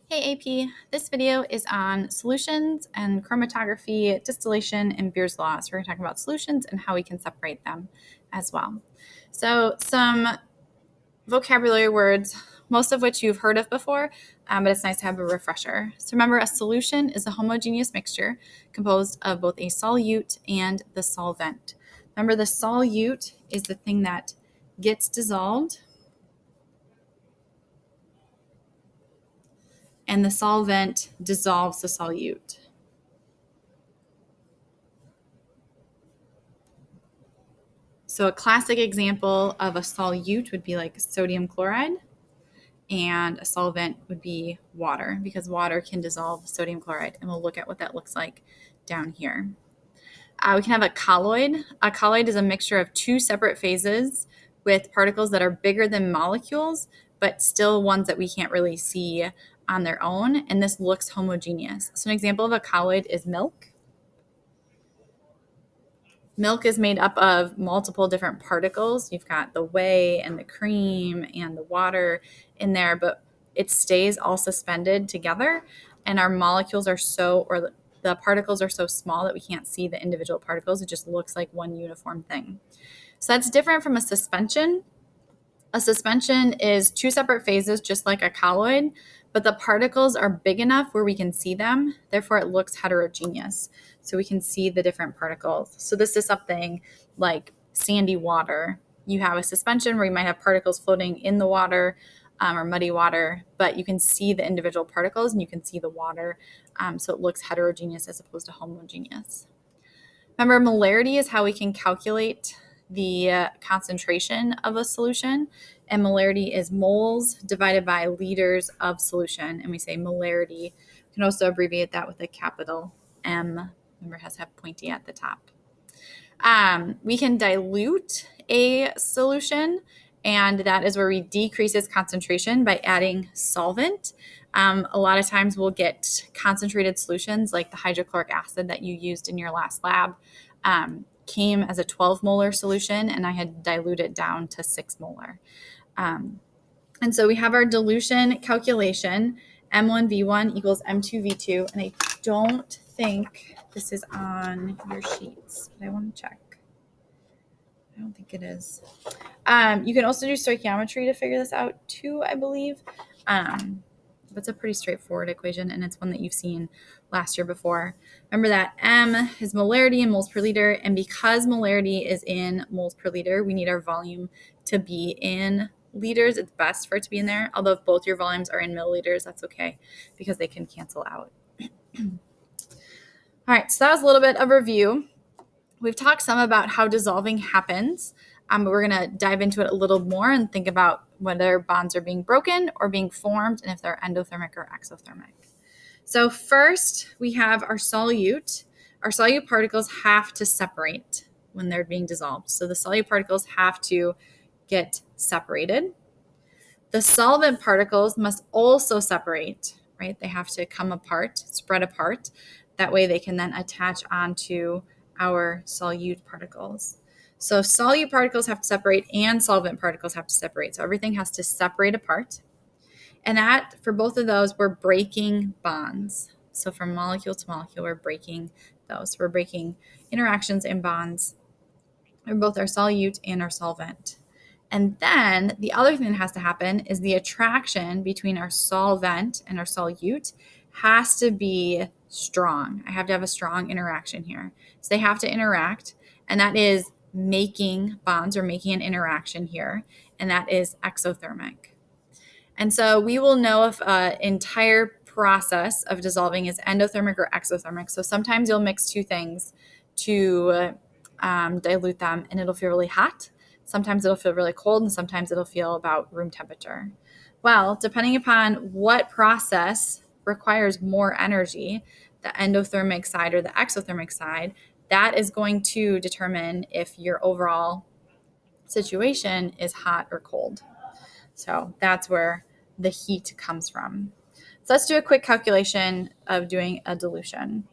Hey AP, this video is on solutions and chromatography, distillation, and Beer's law. So we're going to talk about solutions and how we can separate them as well. So some vocabulary words, most of which you've heard of before, but it's nice to have a refresher. So remember, a solution is a homogeneous mixture composed of both a solute and the solvent. Remember, the solute is the thing that gets dissolved, and the solvent dissolves the solute. So a classic example of a solute would be like sodium chloride, and a solvent would be water, because water can dissolve sodium chloride, and we'll look at what that looks like down here. We can have a colloid. A colloid is a mixture of two separate phases with particles that are bigger than molecules, but still ones that we can't really see on their own, and this looks homogeneous. So an example of a colloid is milk. Milk is made up of multiple different particles. You've got the whey and the cream and the water in there, but it stays all suspended together. And our molecules are the particles are so small that we can't see the individual particles. It just looks like one uniform thing. So that's different from a suspension. A suspension is two separate phases, just like a colloid, but the particles are big enough where we can see them. Therefore, it looks heterogeneous. So we can see the different particles. So this is something like sandy water. You have a suspension where you might have particles floating in the water or muddy water, but you can see the individual particles and you can see the water. So it looks heterogeneous as opposed to homogeneous. Remember, molarity is how we can calculate the concentration of a solution, and molarity is moles divided by liters of solution, and we say molarity. We can also abbreviate that with a capital M. Remember, it has to have pointy at the top. We can dilute a solution, and that is where we decrease its concentration by adding solvent. A lot of times we'll get concentrated solutions like the hydrochloric acid that you used in your last lab came as a 12 molar solution, and I had diluted down to 6 molar. And so we have our dilution calculation, M1V1 equals M2V2, and I don't think this is on your sheets, but I want to check. I don't think it is. You can also do stoichiometry to figure this out too, I believe. It's a pretty straightforward equation, and it's one that you've seen last year before. Remember that M is molarity in moles per liter, and because molarity is in moles per liter, we need our volume to be in liters. It's best for it to be in there, although if both your volumes are in milliliters, that's okay because they can cancel out. All right, so that was a little bit of review. We've talked some about how dissolving happens, but we're going to dive into it a little more and think about whether bonds are being broken or being formed, and if they're endothermic or exothermic. So first, we have our solute. Our solute particles have to separate when they're being dissolved. So the solute particles have to get separated. The solvent particles must also separate, right? They have to come apart, spread apart. That way they can then attach onto our solute particles. So solute particles have to separate and solvent particles have to separate. So everything has to separate apart. And that, for both of those, we're breaking bonds. So from molecule to molecule, we're breaking those. We're breaking interactions and bonds in both our solute and our solvent. And then the other thing that has to happen is the attraction between our solvent and our solute has to be strong. I have to have a strong interaction here. So they have to interact, and that is making bonds or making an interaction here, and that is exothermic. And so we will know if an entire process of dissolving is endothermic or exothermic. So sometimes you'll mix two things to dilute them, and it'll feel really hot. Sometimes it'll feel really cold, and sometimes it'll feel about room temperature. Well, depending upon what process requires more energy, the endothermic side or the exothermic side, that is going to determine if your overall situation is hot or cold. So that's where the heat comes from. So let's do a quick calculation of doing a dilution.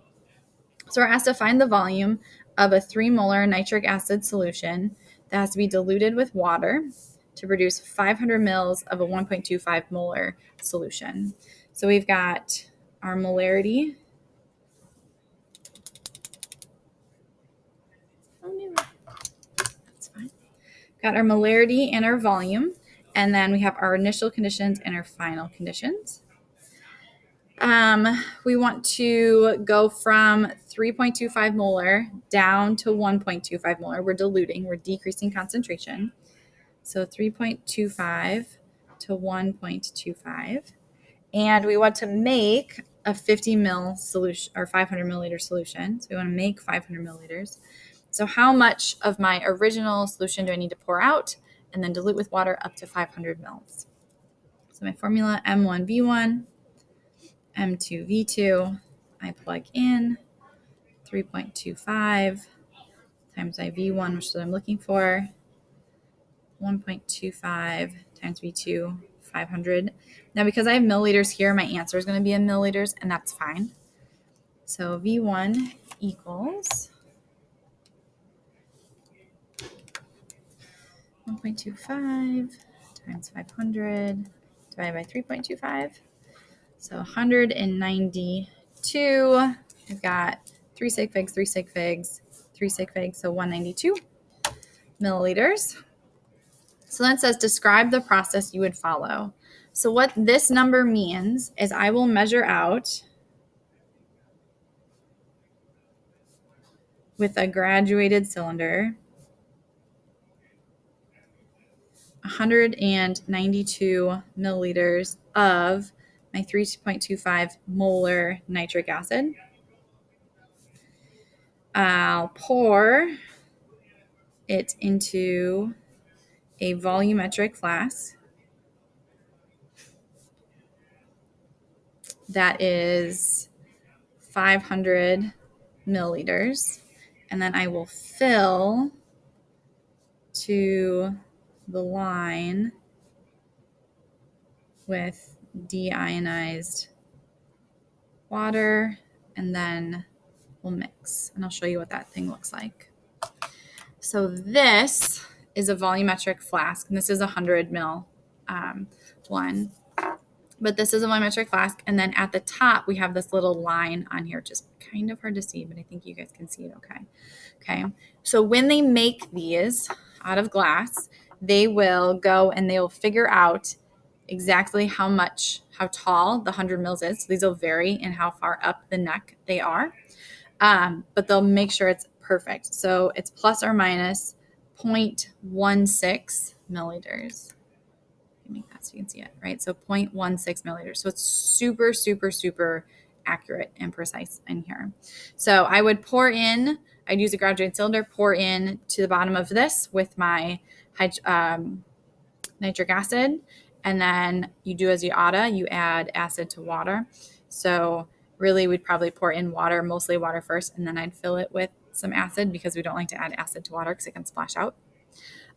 So we're asked to find the volume of a 3 molar nitric acid solution that has to be diluted with water to produce 500 mils of a 1.25 molar solution. So we've got our molarity. That's fine. Got our molarity and our volume. And then we have our initial conditions and our final conditions. We want to go from 3.25 molar down to 1.25 molar. We're diluting, we're decreasing concentration. So 3.25 to 1.25. And we want to make a 50 mil solution or 500 milliliter solution. So we want to make 500 milliliters. So how much of my original solution do I need to pour out and then dilute with water up to 500 mils? So my formula, M1V1, M2V2, I plug in 3.25 times my V1, which is what I'm looking for, 1.25 times V2, 500. Now, because I have milliliters here, my answer is going to be in milliliters, and that's fine. So V1 equals 1.25 times 500 divided by 3.25. So 192. We've got 3 sig figs, 3 sig figs, 3 sig figs, so 192 milliliters. So then it says describe the process you would follow. So what this number means is I will measure out with a graduated cylinder 192 milliliters of my 3.25 molar nitric acid. I'll pour it into a volumetric flask that is 500 milliliters. And then I will fill to the line with deionized water, and then we'll mix. And I'll show you what that thing looks like. So this is a volumetric flask, and this is a 100 mil one. But this is a volumetric flask, and then at the top we have this little line on here, which is kind of hard to see, but I think you guys can see it okay. Okay, so when they make these out of glass, they will go and they'll figure out exactly how tall the 100 mils is. So these will vary in how far up the neck they are, but they'll make sure it's perfect. So it's plus or minus 0.16 milliliters. Make that so you can see it, right? So 0.16 milliliters. So it's super, super, super accurate and precise in here. So I would pour in, I'd use a graduated cylinder, pour in to the bottom of this with my nitric acid. And then you do as you oughta, you add acid to water. So really we'd probably pour in water, mostly water first, and then I'd fill it with some acid because we don't like to add acid to water because it can splash out.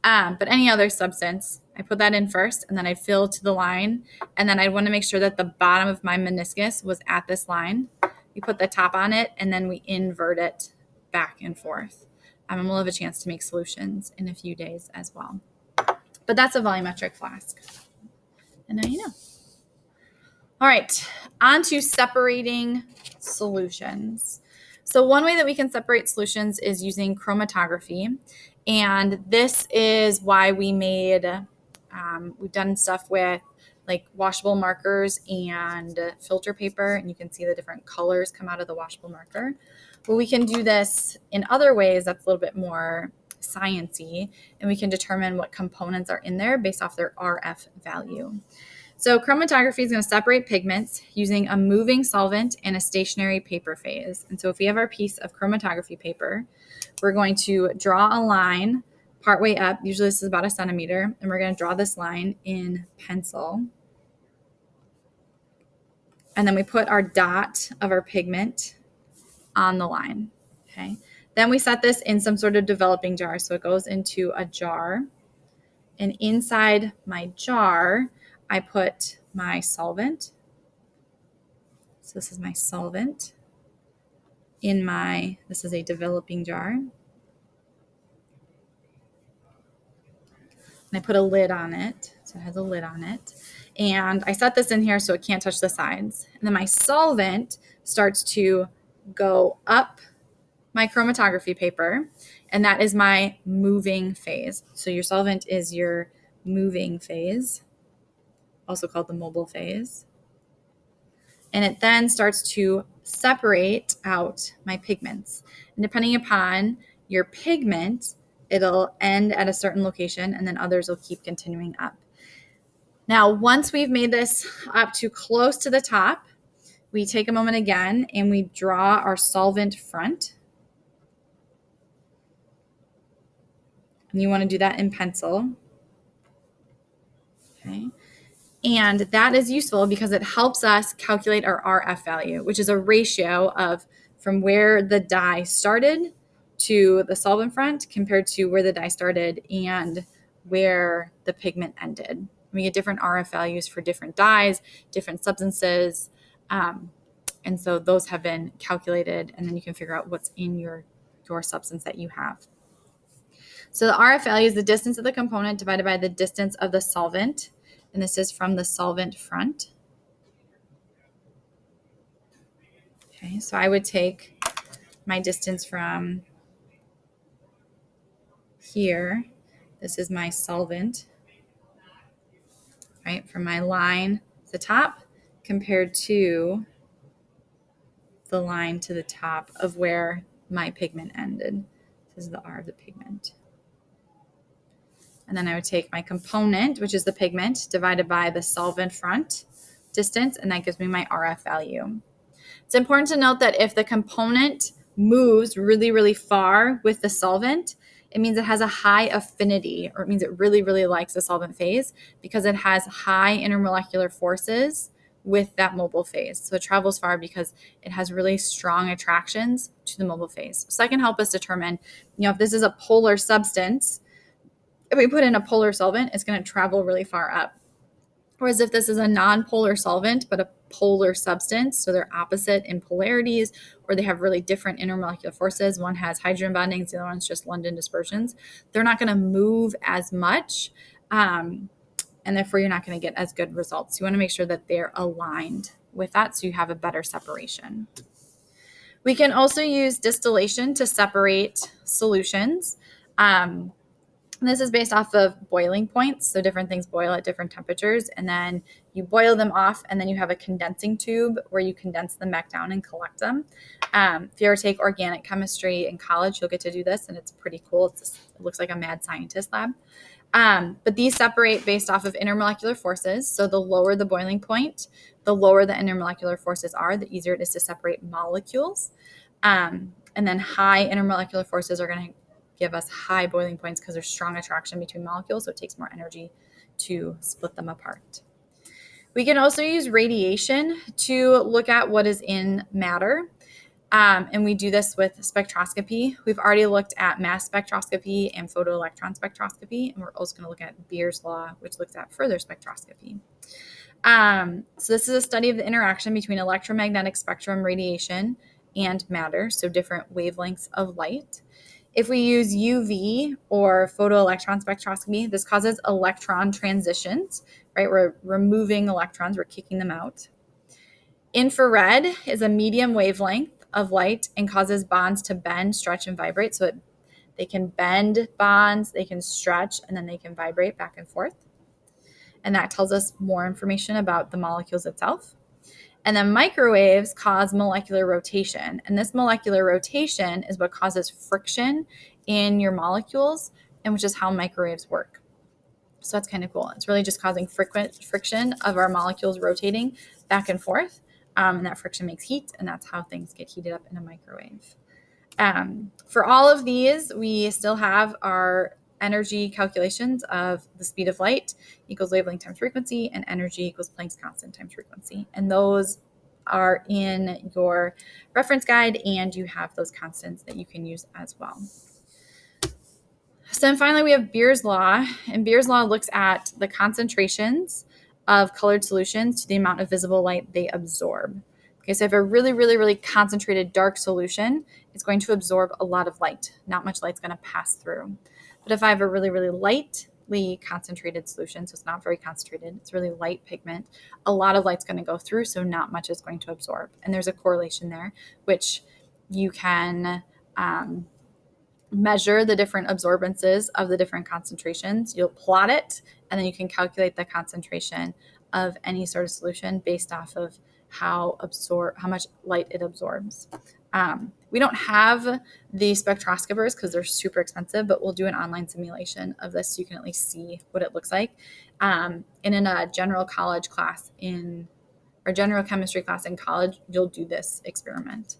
But any other substance, I put that in first, and then I fill to the line, and then I want to make sure that the bottom of my meniscus was at this line. We put the top on it, and then we invert it back and forth. And we'll have a chance to make solutions in a few days as well. But that's a volumetric flask. And now you know. All right, on to separating solutions. So one way that we can separate solutions is using chromatography. And this is why we made, we've done stuff with like washable markers and filter paper, and you can see the different colors come out of the washable marker. But we can do this in other ways that's a little bit more science-y, and we can determine what components are in there based off their RF value. So chromatography is going to separate pigments using a moving solvent and a stationary paper phase. And so if we have our piece of chromatography paper, we're going to draw a line partway up. Usually this is about 1 centimeter. And we're going to draw this line in pencil. And then we put our dot of our pigment on the line. Okay. Then we set this in some sort of developing jar. So it goes into a jar. And inside my jar, I put my solvent. So this is my solvent this is a developing jar. And I put a lid on it. So it has a lid on it. And I set this in here so it can't touch the sides. And then my solvent starts to go up my chromatography paper, and that is my moving phase. So your solvent is your moving phase, also called the mobile phase. And it then starts to separate out my pigments. And depending upon your pigment, it'll end at a certain location, and then others will keep continuing up. Now, once we've made this up to close to the top, we take a moment again and we draw our solvent front. And you want to do that in pencil. Okay. And that is useful because it helps us calculate our RF value, which is a ratio of from where the dye started to the solvent front compared to where the dye started and where the pigment ended. We get different RF values for different dyes, different substances. And so those have been calculated, and then you can figure out what's in your substance that you have. So the RF value is the distance of the component divided by the distance of the solvent. And this is from the solvent front. Okay, so I would take my distance from here. This is my solvent, right, from my line to the top compared to the line to the top of where my pigment ended. This is the R of the pigment. And then I would take my component, which is the pigment, divided by the solvent front distance, and that gives me my RF value. It's important to note that if the component moves really, really far with the solvent, it means it has a high affinity, or it means it really, really likes the solvent phase because it has high intermolecular forces with that mobile phase. So it travels far because it has really strong attractions to the mobile phase. So that can help us determine, if this is a polar substance, if we put in a polar solvent, it's going to travel really far up. Whereas if this is a non-polar solvent, but a polar substance, so they're opposite in polarities, or they have really different intermolecular forces. One has hydrogen bondings, the other one's just London dispersions. They're not going to move as much, and therefore you're not going to get as good results. You want to make sure that they're aligned with that so you have a better separation. We can also use distillation to separate solutions. And this is based off of boiling points. So different things boil at different temperatures, and then you boil them off, and then you have a condensing tube where you condense them back down and collect them. If you ever take organic chemistry in college, you'll get to do this, and it's pretty cool. It looks like a mad scientist lab. But these separate based off of intermolecular forces. So the lower the boiling point, the lower the intermolecular forces are, the easier it is to separate molecules. And then high intermolecular forces are going to give us high boiling points because there's strong attraction between molecules, so it takes more energy to split them apart. We can also use radiation to look at what is in matter, and we do this with spectroscopy. We've already looked at mass spectroscopy and photoelectron spectroscopy, and we're also going to look at Beer's law, which looks at further spectroscopy. So this is a study of the interaction between electromagnetic spectrum radiation and matter, so different wavelengths of light. If we use UV or photoelectron spectroscopy, this causes electron transitions, right? We're removing electrons, we're kicking them out. Infrared is a medium wavelength of light and causes bonds to bend, stretch, and vibrate. So they can bend bonds, they can stretch, and then they can vibrate back and forth. And that tells us more information about the molecules itself. And then microwaves cause molecular rotation. And this molecular rotation is what causes friction in your molecules, and which is how microwaves work. So that's kind of cool. It's really just causing friction of our molecules rotating back and forth. And that friction makes heat, and that's how things get heated up in a microwave. For all of these, we still have our energy calculations of the speed of light equals wavelength times frequency, and energy equals Planck's constant times frequency. And those are in your reference guide, and you have those constants that you can use as well. So then finally, we have Beer's law, and Beer's law looks at the concentrations of colored solutions to the amount of visible light they absorb. Okay, so if a really, really, really concentrated dark solution, it's going to absorb a lot of light. Not much light's going to pass through. But if I have a really, really light lightly concentrated solution, so it's not very concentrated. It's really light pigment. A lot of light's going to go through, so not much is going to absorb. And there's a correlation there, which you can measure the different absorbances of the different concentrations. You'll plot it, and then you can calculate the concentration of any sort of solution based off of how much light it absorbs. We don't have the spectroscopers because they're super expensive, but we'll do an online simulation of this so you can at least see what it looks like. And in a general college class or general chemistry class in college, you'll do this experiment.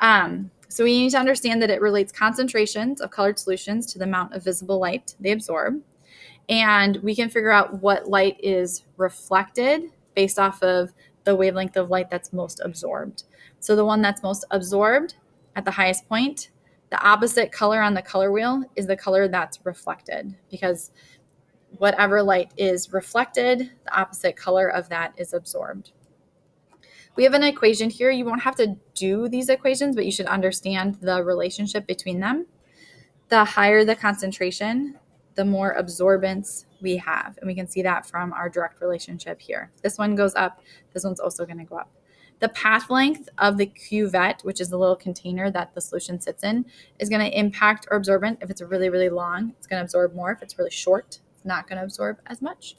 So we need to understand that it relates concentrations of colored solutions to the amount of visible light they absorb. And we can figure out what light is reflected based off of the wavelength of light that's most absorbed. So the one that's most absorbed at the highest point, the opposite color on the color wheel is the color that's reflected, because whatever light is reflected, the opposite color of that is absorbed. We have an equation here. You won't have to do these equations, but you should understand the relationship between them. The higher the concentration, the more absorbance we have. And we can see that from our direct relationship here. This one goes up. This one's also going to go up. The path length of the cuvette, which is the little container that the solution sits in, is going to impact our absorbent. If it's really, really long, it's going to absorb more. If it's really short, it's not going to absorb as much.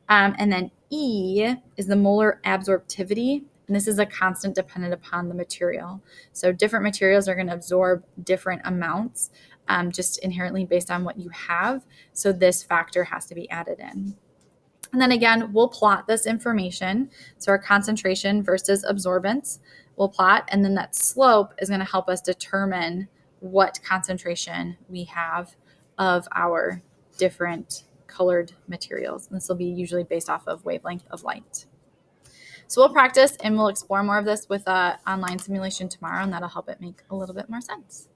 And then E is the molar absorptivity. And this is a constant dependent upon the material. So different materials are going to absorb different amounts, just inherently based on what you have. So this factor has to be added in. And then again, we'll plot this information. So our concentration versus absorbance, we'll plot, and then that slope is going to help us determine what concentration we have of our different colored materials. And this will be usually based off of wavelength of light. So we'll practice and we'll explore more of this with an online simulation tomorrow, and that'll help it make a little bit more sense.